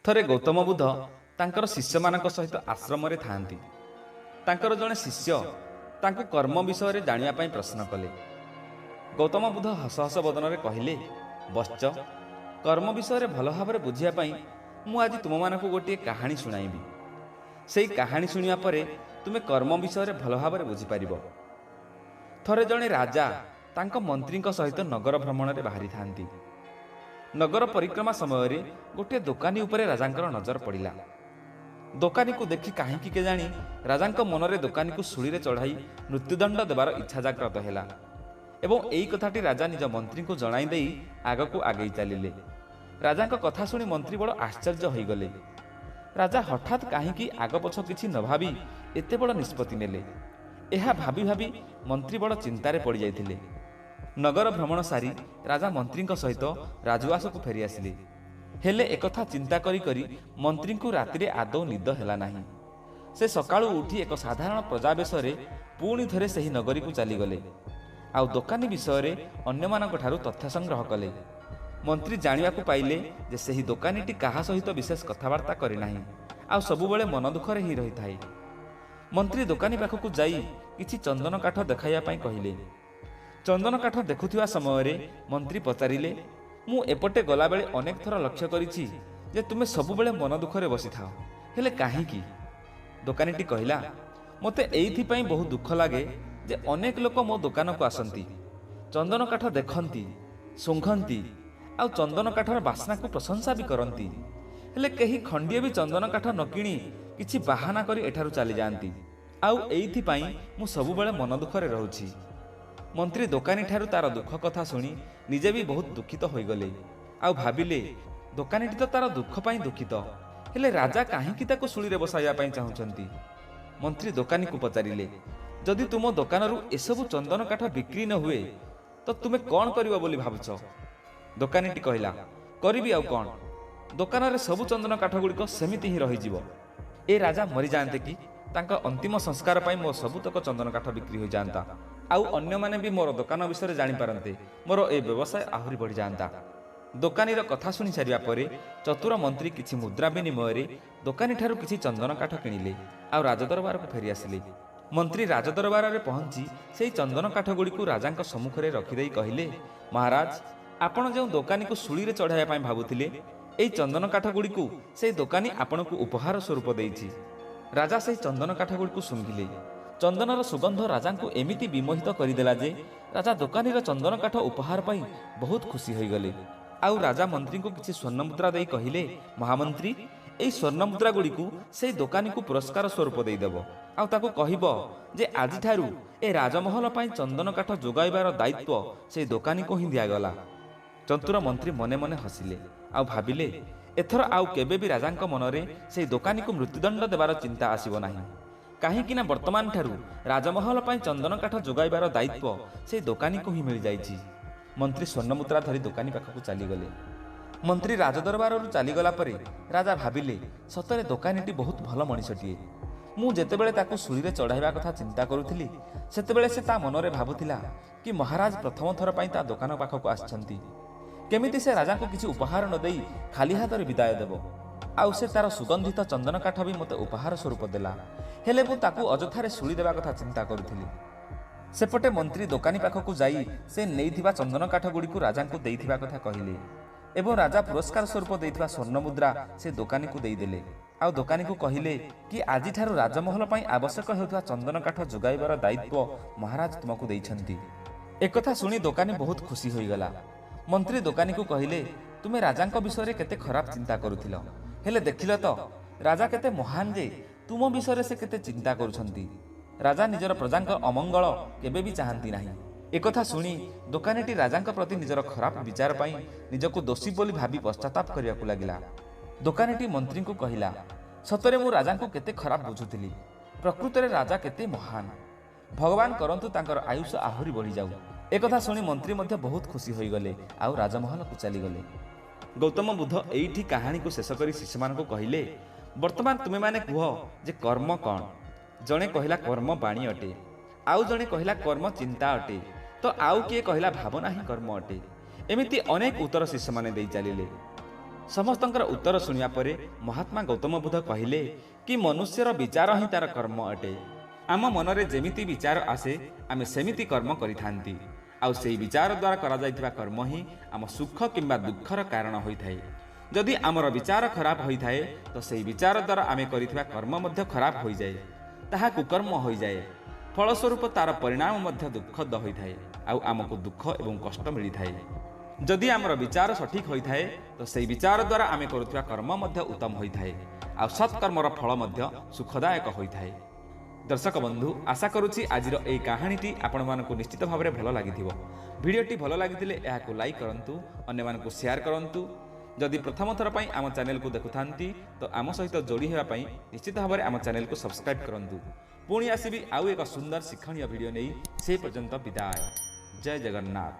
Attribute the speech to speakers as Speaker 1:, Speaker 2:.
Speaker 1: ଥରେ ଗୌତମ ବୁଦ୍ଧ ତାଙ୍କର ଶିଷ୍ୟମାନଙ୍କ ସହିତ ଆଶ୍ରମରେ ଥାଆନ୍ତି। ତାଙ୍କର ଜଣେ ଶିଷ୍ୟ ତାଙ୍କୁ କର୍ମ ବିଷୟରେ ଜାଣିବା ପାଇଁ ପ୍ରଶ୍ନ କଲେ। ଗୌତମ ବୁଦ୍ଧ ହସ ହସ ବଦନରେ କହିଲେ, ବତ୍ସ, କର୍ମ ବିଷୟରେ ଭଲ ଭାବରେ ବୁଝିବା ପାଇଁ ମୁଁ ଆଜି ତୁମମାନଙ୍କୁ ଗୋଟିଏ କାହାଣୀ ଶୁଣାଇବି। ସେହି କାହାଣୀ ଶୁଣିବା ପରେ ତୁମେ କର୍ମ ବିଷୟରେ ଭଲ ଭାବରେ ବୁଝିପାରିବ। ଥରେ ଜଣେ ରାଜା ତାଙ୍କ ମନ୍ତ୍ରୀଙ୍କ ସହିତ ନଗର ଭ୍ରମଣରେ ବାହାରିଥାନ୍ତି। ନଗର ପରିକ୍ରମା ସମୟରେ ଗୋଟିଏ ଦୋକାନୀ ଉପରେ ରାଜାଙ୍କର ନଜର ପଡ଼ିଲା। ଦୋକାନୀକୁ ଦେଖି କାହିଁକି କେଜାଣି ରାଜାଙ୍କ ମନରେ ଦୋକାନୀକୁ ଶୂଳିରେ ଚଢ଼ାଇ ମୃତ୍ୟୁଦଣ୍ଡ ଦେବାର ଇଚ୍ଛା ଜାଗ୍ରତ ହେଲା ଏବଂ ଏହି କଥାଟି ରାଜା ନିଜ ମନ୍ତ୍ରୀଙ୍କୁ ଜଣାଇ ଦେଇ ଆଗକୁ ଆଗେଇ ଚାଲିଲେ। ରାଜାଙ୍କ କଥା ଶୁଣି ମନ୍ତ୍ରୀ ବଡ଼ ଆଶ୍ଚର୍ଯ୍ୟ ହୋଇଗଲେ। ରାଜା ହଠାତ୍ କାହିଁକି ଆଗପଛ କିଛି ନ ଭାବି ଏତେ ବଡ଼ ନିଷ୍ପତ୍ତି ନେଲେ, ଏହା ଭାବି ଭାବି ମନ୍ତ୍ରୀ ବଡ଼ ଚିନ୍ତାରେ ପଡ଼ିଯାଇଥିଲେ। ନଗର ଭ୍ରମଣ ସାରି ରାଜା ମନ୍ତ୍ରୀଙ୍କ ସହିତ ରାଜଉଆସକୁ ଫେରିଆସିଲେ। ହେଲେ ଏକଥା ଚିନ୍ତା କରି କରି ମନ୍ତ୍ରୀଙ୍କୁ ରାତିରେ ଆଦୌ ନିଦ ହେଲା ନାହିଁ। ସେ ସକାଳୁ ଉଠି ଏକ ସାଧାରଣ ପ୍ରଜା ବେଶରେ ପୁଣି ଥରେ ସେହି ନଗରୀକୁ ଚାଲିଗଲେ ଆଉ ଦୋକାନୀ ବିଷୟରେ ଅନ୍ୟମାନଙ୍କଠାରୁ ତଥ୍ୟ ସଂଗ୍ରହ କଲେ। ମନ୍ତ୍ରୀ ଜାଣିବାକୁ ପାଇଲେ ଯେ ସେହି ଦୋକାନୀଟି କାହା ସହିତ ବିଶେଷ କଥାବାର୍ତ୍ତା କରେ ନାହିଁ ଆଉ ସବୁବେଳେ ମନ ଦୁଃଖରେ ହିଁ ରହିଥାଏ। ମନ୍ତ୍ରୀ ଦୋକାନୀ ପାଖକୁ ଯାଇ କିଛି ଚନ୍ଦନ କାଠ ଦେଖାଇବା ପାଇଁ କହିଲେ। ଚନ୍ଦନ କାଠ ଦେଖୁଥିବା ସମୟରେ ମନ୍ତ୍ରୀ ପଚାରିଲେ, ମୁଁ ଏପଟେ ଗଲାବେଳେ ଅନେକ ଥର ଲକ୍ଷ୍ୟ କରିଛି ଯେ ତୁମେ ସବୁବେଳେ ମନ ଦୁଃଖରେ ବସିଥାଅ, ହେଲେ କାହିଁକି? ଦୋକାନୀଟି କହିଲା, ମୋତେ ଏଇଥିପାଇଁ ବହୁତ ଦୁଃଖ ଲାଗେ ଯେ ଅନେକ ଲୋକ ମୋ ଦୋକାନକୁ ଆସନ୍ତି, ଚନ୍ଦନ କାଠ ଦେଖନ୍ତି, ଶୁଙ୍ଘନ୍ତି ଆଉ ଚନ୍ଦନ କାଠର ବାସ୍ନାକୁ ପ୍ରଶଂସା ବି କରନ୍ତି, ହେଲେ କେହି ଖଣ୍ଡିଏ ବି ଚନ୍ଦନ କାଠ ନ କିଣି କିଛି ବାହାନା କରି ଏଠାରୁ ଚାଲିଯାଆନ୍ତି ଆଉ ଏଇଥିପାଇଁ ମୁଁ ସବୁବେଳେ ମନ ଦୁଃଖରେ ରହୁଛି। ମନ୍ତ୍ରୀ ଦୋକାନୀଠାରୁ ତାର ଦୁଃଖ କଥା ଶୁଣି ନିଜେ ବି ବହୁତ ଦୁଃଖିତ ହୋଇଗଲେ ଆଉ ଭାବିଲେ, ଦୋକାନୀଟି ତ ତାର ଦୁଃଖ ପାଇଁ ଦୁଃଖିତ, ହେଲେ ରାଜା କାହିଁକି ତାକୁ ଶୂଳିରେ ବସାଇବା ପାଇଁ ଚାହୁଁଛନ୍ତି? ମନ୍ତ୍ରୀ ଦୋକାନୀକୁ ପଚାରିଲେ, ଯଦି ତୁମ ଦୋକାନରୁ ଏସବୁ ଚନ୍ଦନ କାଠ ବିକ୍ରି ନ ହୁଏ ତ ତୁମେ କ'ଣ କରିବ ବୋଲି ଭାବୁଛ? ଦୋକାନୀଟି କହିଲା, କରିବି ଆଉ କ'ଣ, ଦୋକାନରେ ସବୁ ଚନ୍ଦନ କାଠଗୁଡ଼ିକ ସେମିତି ହିଁ ରହିଯିବ। ଏ ରାଜା ମରିଯାଆନ୍ତେ କି ତାଙ୍କ ଅନ୍ତିମ ସଂସ୍କାର ପାଇଁ ମୋ ସବୁତକ ଚନ୍ଦନ କାଠ ବିକ୍ରି ହୋଇଯାଆନ୍ତା ଆଉ ଅନ୍ୟମାନେ ବି ମୋର ଦୋକାନ ବିଷୟରେ ଜାଣିପାରନ୍ତେ, ମୋର ଏ ବ୍ୟବସାୟ ଆହୁରି ବଢ଼ିଯାଆନ୍ତା। ଦୋକାନୀର କଥା ଶୁଣି ସାରିବା ପରେ ଚତୁର ମନ୍ତ୍ରୀ କିଛି ମୁଦ୍ରା ବିନିମୟରେ ଦୋକାନୀଠାରୁ କିଛି ଚନ୍ଦନ କାଠ କିଣିଲେ ଆଉ ରାଜଦରବାରକୁ ଫେରିଆସିଲେ। ମନ୍ତ୍ରୀ ରାଜଦରବାରରେ ପହଞ୍ଚି ସେହି ଚନ୍ଦନ କାଠଗୁଡ଼ିକୁ ରାଜାଙ୍କ ସମ୍ମୁଖରେ ରଖିଦେଇ କହିଲେ, ମହାରାଜ, ଆପଣ ଯେଉଁ ଦୋକାନୀକୁ ଶୂଳିରେ ଚଢ଼ାଇବା ପାଇଁ ଭାବୁଥିଲେ, ଏହି ଚନ୍ଦନ କାଠଗୁଡ଼ିକୁ ସେହି ଦୋକାନୀ ଆପଣଙ୍କୁ ଉପହାର ସ୍ୱରୂପ ଦେଇଛି। ରାଜା ସେହି ଚନ୍ଦନ କାଠଗୁଡ଼ିକୁ ଶୁଙ୍ଘିଲେ। ଚନ୍ଦନର ସୁଗନ୍ଧ ରାଜାଙ୍କୁ ଏମିତି ବିମୋହିତ କରିଦେଲା ଯେ ରାଜା ଦୋକାନୀର ଚନ୍ଦନ କାଠ ଉପହାର ପାଇଁ ବହୁତ ଖୁସି ହୋଇଗଲେ ଆଉ ରାଜା ମନ୍ତ୍ରୀଙ୍କୁ କିଛି ସ୍ୱର୍ଣ୍ଣମୁଦ୍ରା ଦେଇ କହିଲେ, ମହାମନ୍ତ୍ରୀ, ଏହି ସ୍ୱର୍ଣ୍ଣମୁଦ୍ରା ଗୁଡ଼ିକୁ ସେହି ଦୋକାନୀକୁ ପୁରସ୍କାର ସ୍ୱରୂପ ଦେଇଦେବ ଆଉ ତାକୁ କହିବ ଯେ ଆଜିଠାରୁ ଏ ରାଜମହଲ ପାଇଁ ଚନ୍ଦନ କାଠ ଯୋଗାଇବାର ଦାୟିତ୍ୱ ସେହି ଦୋକାନୀକୁ ହିଁ ଦିଆଗଲା। ଚତୁର ମନ୍ତ୍ରୀ ମନେ ମନେ ହସିଲେ ଆଉ ଭାବିଲେ, ଏଥର ଆଉ କେବେ ବି ରାଜାଙ୍କ ମନରେ ସେହି ଦୋକାନୀକୁ ମୃତ୍ୟୁଦଣ୍ଡ ଦେବାର ଚିନ୍ତା ଆସିବ ନାହିଁ, କାହିଁକି ନା ବର୍ତ୍ତମାନ ଠାରୁ ରାଜମହଲ ପାଇଁ ଚନ୍ଦନ କାଠ ଯୋଗାଇବାର ଦାୟିତ୍ୱ ସେହି ଦୋକାନୀକୁ ହିଁ ମିଳିଯାଇଛି। ମନ୍ତ୍ରୀ ସ୍ୱର୍ଣ୍ଣମୁଦ୍ରା ଧରି ଦୋକାନୀ ପାଖକୁ ଚାଲିଗଲେ। ମନ୍ତ୍ରୀ ରାଜଦରବାରରୁ ଚାଲିଗଲା ପରେ ରାଜା ଭାବିଲେ, ସତରେ ଦୋକାନୀଟି ବହୁତ ଭଲ ମଣିଷଟିଏ। ମୁଁ ଯେତେବେଳେ ତାକୁ ଶୂଳିରେ ଚଢ଼ାଇବା କଥା ଚିନ୍ତା କରୁଥିଲି ସେତେବେଳେ ସେ ତା ମନରେ ଭାବୁଥିଲା କି ମହାରାଜ ପ୍ରଥମ ଥର ପାଇଁ ତା ଦୋକାନ ପାଖକୁ ଆସିଛନ୍ତି, କେମିତି ସେ ରାଜାଙ୍କୁ କିଛି ଉପହାର ନ ଦେଇ ଖାଲି ହାତରେ ବିଦାୟ ଦେବ ଆଉ ସେ ତାର ସୁଗନ୍ଧିତ ଚନ୍ଦନ କାଠ ବି ମୋତେ ଉପହାର ସ୍ୱରୂପ ଦେଲା, ହେଲେ ମୁଁ ତାକୁ ଅଯଥାରେ ଶୂଳି ଦେବା କଥା ଚିନ୍ତା କରୁଥିଲି। ସେପଟେ ମନ୍ତ୍ରୀ ଦୋକାନୀ ପାଖକୁ ଯାଇ ସେ ନେଇଥିବା ଚନ୍ଦନ କାଠଗୁଡ଼ିକୁ ରାଜାଙ୍କୁ ଦେଇଥିବା କଥା କହିଲେ ଏବଂ ରାଜା ପୁରସ୍କାର ସ୍ୱରୂପ ଦେଇଥିବା ସ୍ୱର୍ଣ୍ଣମୁଦ୍ରା ସେ ଦୋକାନୀକୁ ଦେଇଦେଲେ ଆଉ ଦୋକାନୀକୁ କହିଲେ କି ଆଜିଠାରୁ ରାଜମହଲ ପାଇଁ ଆବଶ୍ୟକ ହେଉଥିବା ଚନ୍ଦନ କାଠ ଯୋଗାଇବାର ଦାୟିତ୍ୱ ମହାରାଜ ତୁମକୁ ଦେଇଛନ୍ତି। ଏକଥା ଶୁଣି ଦୋକାନୀ ବହୁତ ଖୁସି ହୋଇଗଲା। ମନ୍ତ୍ରୀ ଦୋକାନୀକୁ କହିଲେ, ତୁମେ ରାଜାଙ୍କ ବିଷୟରେ କେତେ ଖରାପ ଚିନ୍ତା କରୁଥିଲ, ହେଲେ ଦେଖିଲ ତ ରାଜା କେତେ ମହାନ ଯେ ତୁମ ବିଷୟରେ ସେ କେତେ ଚିନ୍ତା କରୁଛନ୍ତି। ରାଜା ନିଜର ପ୍ରଜାଙ୍କ ଅମଙ୍ଗଳ କେବେ ବି ଚାହାନ୍ତି ନାହିଁ। ଏକଥା ଶୁଣି ଦୋକାନୀଟି ରାଜାଙ୍କ ପ୍ରତି ନିଜର ଖରାପ ବିଚାର ପାଇଁ ନିଜକୁ ଦୋଷୀ ବୋଲି ଭାବି ପଶ୍ଚାତାପ କରିବାକୁ ଲାଗିଲା। ଦୋକାନୀଟି ମନ୍ତ୍ରୀଙ୍କୁ କହିଲା, ସତରେ ମୁଁ ରାଜାଙ୍କୁ କେତେ ଖରାପ ବୁଝୁଥିଲି, ପ୍ରକୃତରେ ରାଜା କେତେ ମହାନ, ଭଗବାନ କରନ୍ତୁ ତାଙ୍କର ଆୟୁଷ ଆହୁରି ବଢ଼ିଯାଉ। ଏକଥା ଶୁଣି ମନ୍ତ୍ରୀ ମଧ୍ୟ ବହୁତ ଖୁସି ହୋଇଗଲେ ଆଉ ରାଜମହଲକୁ ଚାଲିଗଲେ। ଗୌତମ ବୁଦ୍ଧ ଏଇଠି କାହାଣୀକୁ ଶେଷ କରି ଶିଷ୍ୟମାନଙ୍କୁ କହିଲେ, ବର୍ତ୍ତମାନ ତୁମେମାନେ କୁହ ଯେ କର୍ମ କ'ଣ? ଜଣେ କହିଲା କର୍ମ ବାଣୀ ଅଟେ, ଆଉ ଜଣେ କହିଲା କର୍ମ ଚିନ୍ତା ଅଟେ, ତ ଆଉ କିଏ କହିଲା ଭାବନା ହିଁ କର୍ମ ଅଟେ। ଏମିତି ଅନେକ ଉତ୍ତର ଶିଷ୍ୟମାନେ ଦେଇ ଚାଲିଲେ। ସମସ୍ତଙ୍କର ଉତ୍ତର ଶୁଣିବା ପରେ ମହାତ୍ମା ଗୌତମ ବୁଦ୍ଧ କହିଲେ କି ମନୁଷ୍ୟର ବିଚାର ହିଁ ତାର କର୍ମ ଅଟେ। ଆମ ମନରେ ଯେମିତି ବିଚାର ଆସେ ଆମେ ସେମିତି କର୍ମ କରିଥାନ୍ତି, ଆଉ ସେହି ବିଚାର ଦ୍ୱାରା କରାଯାଇଥିବା କର୍ମ ହିଁ ଆମ ସୁଖ କିମ୍ବା ଦୁଃଖର କାରଣ ହୋଇଥାଏ। ଯଦି ଆମର ବିଚାର ଖରାପ ହୋଇଥାଏ ତ ସେହି ବିଚାର ଦ୍ୱାରା ଆମେ କରିଥିବା କର୍ମ ମଧ୍ୟ ଖରାପ ହୋଇଯାଏ, ତାହା କୁକର୍ମ ହୋଇଯାଏ। ଫଳସ୍ୱରୂପ ତାର ପରିଣାମ ମଧ୍ୟ ଦୁଃଖଦ ହୋଇଥାଏ, ଆଉ ଆମକୁ ଦୁଃଖ ଏବଂ କଷ୍ଟ ମିଳିଥାଏ। ଯଦି ଆମର ବିଚାର ସଠିକ୍ ହୋଇଥାଏ ତ ସେହି ବିଚାର ଦ୍ୱାରା ଆମେ କରୁଥିବା କର୍ମ ମଧ୍ୟ ଉତ୍ତମ ହୋଇଥାଏ, ଆଉ ସତ୍କର୍ମର ଫଳ ମଧ୍ୟ ସୁଖଦାୟକ ହୋଇଥାଏ। ଦର୍ଶକ ବନ୍ଧୁ, ଆଶା କରୁଛି ଆଜିର ଏହି କାହାଣୀଟି ଆପଣମାନଙ୍କୁ ନିଶ୍ଚିତ ଭାବରେ ଭଲ ଲାଗିଥିବ। ଭିଡ଼ିଓଟି ଭଲ ଲାଗିଥିଲେ ଏହାକୁ ଲାଇକ୍ କରନ୍ତୁ, ଅନ୍ୟମାନଙ୍କୁ ସେୟାର କରନ୍ତୁ। ଯଦି ପ୍ରଥମ ଥର ପାଇଁ ଆମ ଚ୍ୟାନେଲକୁ ଦେଖୁଥାନ୍ତି ତ ଆମ ସହିତ ଯୋଡ଼ି ହେବା ପାଇଁ ନିଶ୍ଚିତ ଭାବରେ ଆମ ଚ୍ୟାନେଲକୁ ସବସ୍କ୍ରାଇବ୍ କରନ୍ତୁ। ପୁଣି ଆସିବି ଆଉ ଏକ ସୁନ୍ଦର ଶିକ୍ଷଣୀୟ ଭିଡ଼ିଓ ନେଇ। ସେ ପର୍ଯ୍ୟନ୍ତ ବିଦାୟ। ଜୟ ଜଗନ୍ନାଥ।